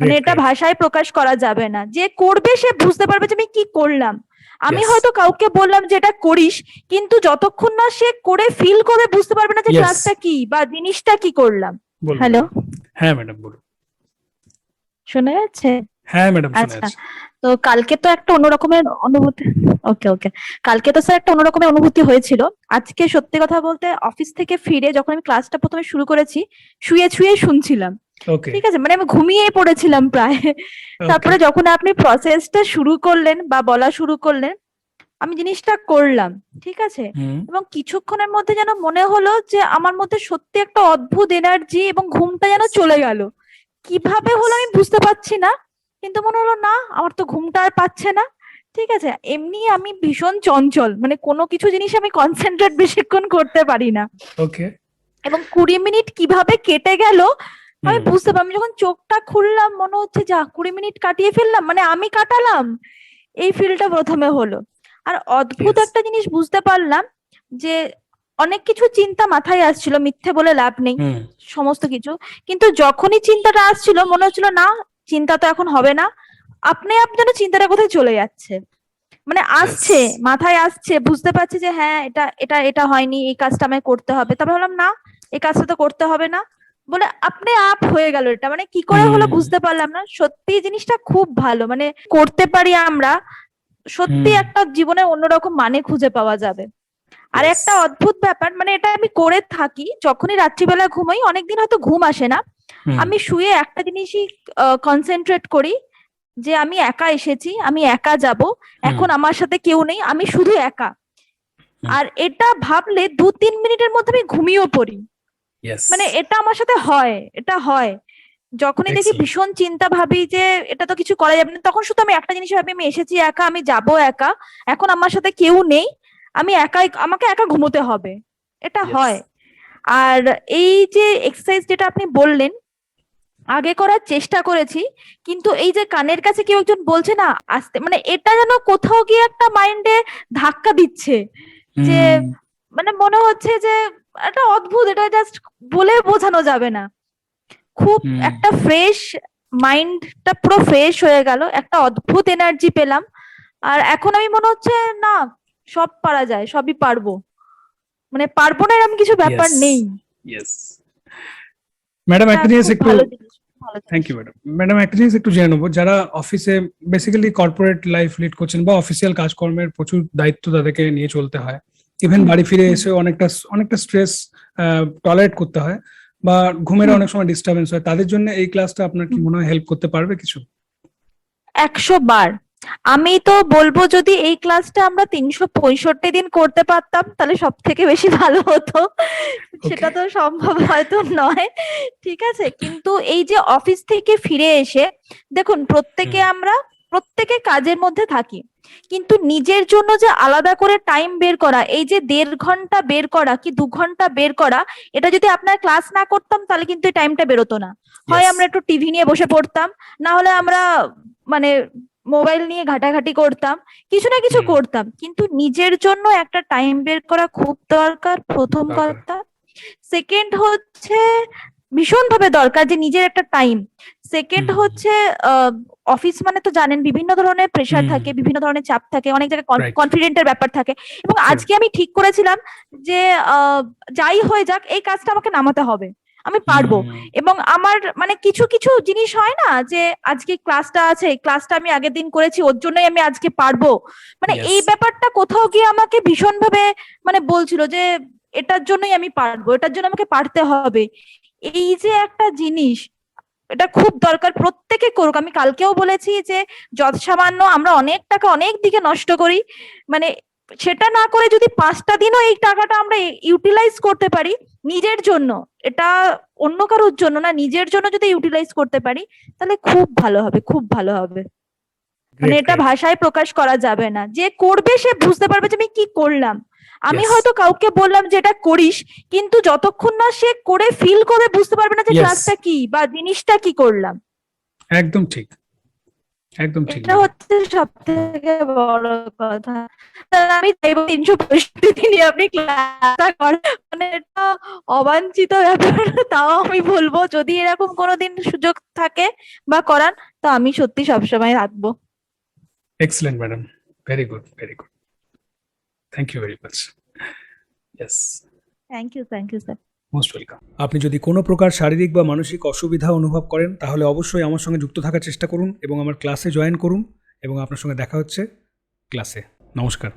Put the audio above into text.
মানে গ্রেট এটা গ্রেট। ভাষায় প্রকাশ করা যাবে না। যে করবে সে বুঝতে পারবে যে আমি কি করলাম। আমি ইয়েস হয়তো কাউকে বললাম যে এটা করিস, কিন্তু যতক্ষণ না সে করে ফিল করবে বুঝতে পারবে না যে ইয়েস। ক্লাসটা কি বা জিনিসটা কি করলাম। বলুন হ্যালো, ম্যাডাম। হ্যাঁ ম্যাডাম বলুন। শোনা যাচ্ছে? হ্যাঁ ম্যাডাম শুনে আচ্ছা, আছি। তো কালকে তো একটা অন্য রকমের অনুভূতি। ওকে ওকে, কালকে তো স্যার একটা অন্য রকমের অনুভূতি হয়েছিল। আজকে সত্যি কথা বলতে অফিস থেকে ফিরে যখন আমি ক্লাসটা প্রথমে শুরু করেছি, শুয়ে শুয়ে শুনছিলাম। ওকে ঠিক আছে, মানে আমি ঘুমিয়ে পড়েছিলাম প্রায়। ওকে। তারপরে যখন আপনি প্রসেসটা শুরু করলেন বা বলা শুরু করলেন, আমি জিনিসটা করলাম। ঠিক আছে, হুম। এবং কিছুক্ষণের মধ্যে যেন মনে হলো যে আমার মধ্যে সত্যি একটা অদ্ভুত এনার্জি, এবং ঘুমটা যেন চলে গেল। কিভাবে হলো আমি বুঝতে পারছি না, কিন্তু মনে হলো না আমার তো ঘুমটা আর পাচ্ছে না। ঠিক আছে, এমনি আমি ভীষণ চঞ্চল, মানে কোনো কিছু জিনিস আমি কনসেন্ট্রেট বেশিক্ষণ করতে পারি না। ওকে। এবং 20 মিনিট কিভাবে কেটে গেল আমি হুম। বুঝতে পারি। আমি যখন চোখটা খুললাম মনে হচ্ছে যা 20 মিনিট কাটিয়ে ফেললাম, মানে আমি কাটালাম, এই ফিলটা প্রথমে হলো। আর অদ্ভুত ইয়েস। একটা জিনিস বুঝতে পারলাম, যে অনেক কিছু চিন্তা মাথায় আসছিল, মিথ্যে বলে লাভ নেই, হুম। সমস্ত কিছু। কিন্তু যখনই চিন্তাটা আসছিল মনে হচ্ছিল না, চিন্তা তো এখন হবে না, আপনি আপ যেন চিন্তাটা কোথায় চলে যাচ্ছে। মানে ইয়েস। আসছে, মাথায় আসছে, বুঝতে পারছি যে হ্যাঁ এটা এটা এটা হয়নি, এই কাজটা আমায় করতে হবে। তারপর ভাবলাম না, এই কাজটা তো করতে হবে না, বলে আপনি আপ হয়ে গেল। এটা মানে কি করে হলো হুম। বুঝতে পারলাম না। সত্যি জিনিসটা খুব ভালো, মানে করতে পারি আমরা, সত্যি হুম। একটা জীবনে অন্যরকম মানে খুঁজে পাওয়া যাবে। আর ইয়েস। একটা অদ্ভুত ব্যাপার, মানে এটা আমি করে থাকি যখনই রাত্রিবেলা ঘুমাই, অনেকদিন হয়তো ঘুম আসে না, হুম। আমি শুয়ে একটা জিনিসই কনসেন্ট্রেট করি, যে আমি একা এসেছি, আমি একা যাব, হুম। এখন আমার সাথে কেউ নেই, আমি শুধু একা। হুম। আর এটা ভাবলে 2-3 মিনিটের মধ্যে আমি ঘুমিয়েও পড়ি। ইয়েস। মানে এটা আমার সাথে হয়, এটা হয়। যখনই দেখি এক্সেলেন্ট। ভীষণ চিন্তা, ভাবি যে এটা তো কিছু করা যাবে না, তখন শুধু আমি একটা জিনিস ভাবি, আমি এসেছি একা, আমি যাব একা, এখন আমার সাথে কেউ নেই, আমি একাই, আমাকে একা ঘুমোতে হবে। এটা ইয়েস। হয়। আর এই যে এক্সারসাইজ যেটা আপনি বললেন, আগে করার চেষ্টা করেছি, কিন্তু এই যে কানের কাছে কেউ একজন বলছে না আসতে, মানে এটা যেন কোথাও গিয়ে একটা মাইন্ডে ধাক্কা দিচ্ছে, যে হুম। মানে মনে হচ্ছে যে একটা অদ্ভুত, এটা জাস্ট বলে বোঝানো যাবে না। খুব হুম। একটা ফ্রেশ, মাইন্ডটা পুরো ফ্রেশ হয়ে গেল, একটা অদ্ভুত এনার্জি পেলাম। আর এখন আমি মনে হচ্ছে না, সব পারা যায়, সবই পারবো, মানে পারবো না এরকম কিছু ব্যাপার ইয়েস। নেই। ইয়েস। ম্যাডাম এটা একটা জিনিস খুব একটু। ভালো জিনিস, ভালো থ্যাংক জিনিস। You madam. ম্যাডাম একটা জিনিস একটু জেনে নেবো, যারা অফিসে বেসিক্যালি কর্পোরেট লাইফ লিড করছেন বা অফিসিয়াল কাজকর্মের প্রচুর দায়িত্ব তাদেরকে নিয়ে চলতে হয়, ইভেন হুম বাড়ি ফিরে হুম এসে অনেকটা অনেকটা স্ট্রেস টলারেট করতে হয়, বা ঘুমের হুম অনেক সময় ডিস্টারবেন্স হয়, তাদের জন্য এই ক্লাসটা আপনার কি হুম। মনে হয় হেল্প করতে পারবে কিছু? 100 বার। আমি তো বলবো যদি এই ক্লাসটা আমরা 365 দিন করতে পারতাম তাহলে সব থেকে বেশি ভালো হতো। ওকে। সেটা তো সম্ভব হয়তো নয়। ঠিক আছে, কিন্তু এই যে অফিস থেকে ফিরে এসে, দেখুন হুম। প্রত্যেকে কাজের মধ্যে থাকি, কিন্তু নিজের জন্য যে আলাদা করে টাইম বের করা, এই যে 1.5 ঘন্টা বের করা কি 2 ঘন্টা বের করা, এটা যদি আপনার ক্লাস না করতাম তাহলে কিন্তু এই টাইমটা বেরোতো না। হয় ইয়েস। আমরা একটু টিভি নিয়ে বসে পড়তাম, না হলে ইয়েস। আমরা মানে মোবাইল নিয়ে ঘাটাঘাটি করতাম, কিছু না কিছু হুম। করতাম। কিন্তু নিজের জন্য একটা টাইম বের করা খুব দরকার, প্রথম দরকার। কথা। সেকেন্ড হচ্ছে ভীষণ ভাবে দরকার যে নিজের একটা টাইম। সেকেন্ড হুম। হচ্ছে অফিস মানে তো জানেন বিভিন্ন ধরনের প্রেশার হুম। থাকে, বিভিন্ন ধরনের চাপ থাকে, অনেক জায়গায় রাইট। কনফিডেন্টের ব্যাপার থাকে। এবং আজকে কারেক্ট। আমি ঠিক করেছিলাম যে যাই হয়ে যাক এই কাজটা আমাকে নামাতে হবে, আমি পারবো। হুম। এবং আমার মানে কিছু কিছু জিনিস হয় না যে আজকে ক্লাসটা আছে, ক্লাসটা আমি আগের দিন করেছি ওর জন্যই আমি আজকে পারবো, মানে ইয়েস। এই ব্যাপারটা কোথাও গিয়ে আমাকে ভীষণ ভাবে মানে বলছিল যে এটার জন্যই আমি পারবো, এটার জন্য আমাকে পারতে হবে। এই যে একটা জিনিস, এটা খুব দরকার, প্রত্যেকে করুক। আমি কালকেও বলেছি যে যৎ সামান্য আমরা অনেক টাকা অনেক দিকে নষ্ট করি, মানে সেটা না করে যদি 5টা দিনও এই টাকাটা আমরা ইউটিলাইজ করতে পারি নিজের জন্য, এটা অন্য কারোর জন্য না, নিজের জন্য যদি ইউটিলাইজ করতে পারি, তাহলে খুব ভালো হবে, খুব ভালো হবে। মানে গ্রেট এটা গ্রেট। ভাষায় প্রকাশ করা যাবে না। যে করবে সে বুঝতে পারবে যে আমি কি করলাম। আমি ইয়েস। হয়তো কাউকে বললাম যে এটা করিস, কিন্তু যতক্ষণ না সে করে ফিল করবে বুঝতে পারবে না যে ইয়েস। ক্লাসটা কি বা জিনিসটা কি করলাম। একদম ঠিক। একদম ঠিক এটা ম্যাডাম। হচ্ছে সব থেকে বড় কথা। আমি চাইবো 365 দিনই আপনি ক্লাসটা করেন, মানে এটা অবাঞ্ছিত ব্যাপার। তাও আমি বলবো যদি এরকম কোনোদিন সুযোগ থাকে বা করান, তো আমি সত্যি সবসময় থাকবো। Excellent madam, very good, very good, thank you very much. Yes, thank you sir. Most welcome. আপনি যদি কোনো প্রকার শারীরিক বা মানসিক অসুবিধা অনুভব করেন তাহলে অবশ্যই আমার সঙ্গে যুক্ত থাকার চেষ্টা করুন এবং আমার ক্লাসে জয়েন করুন, এবং আপনার সঙ্গে দেখা হচ্ছে ক্লাসে। নমস্কার।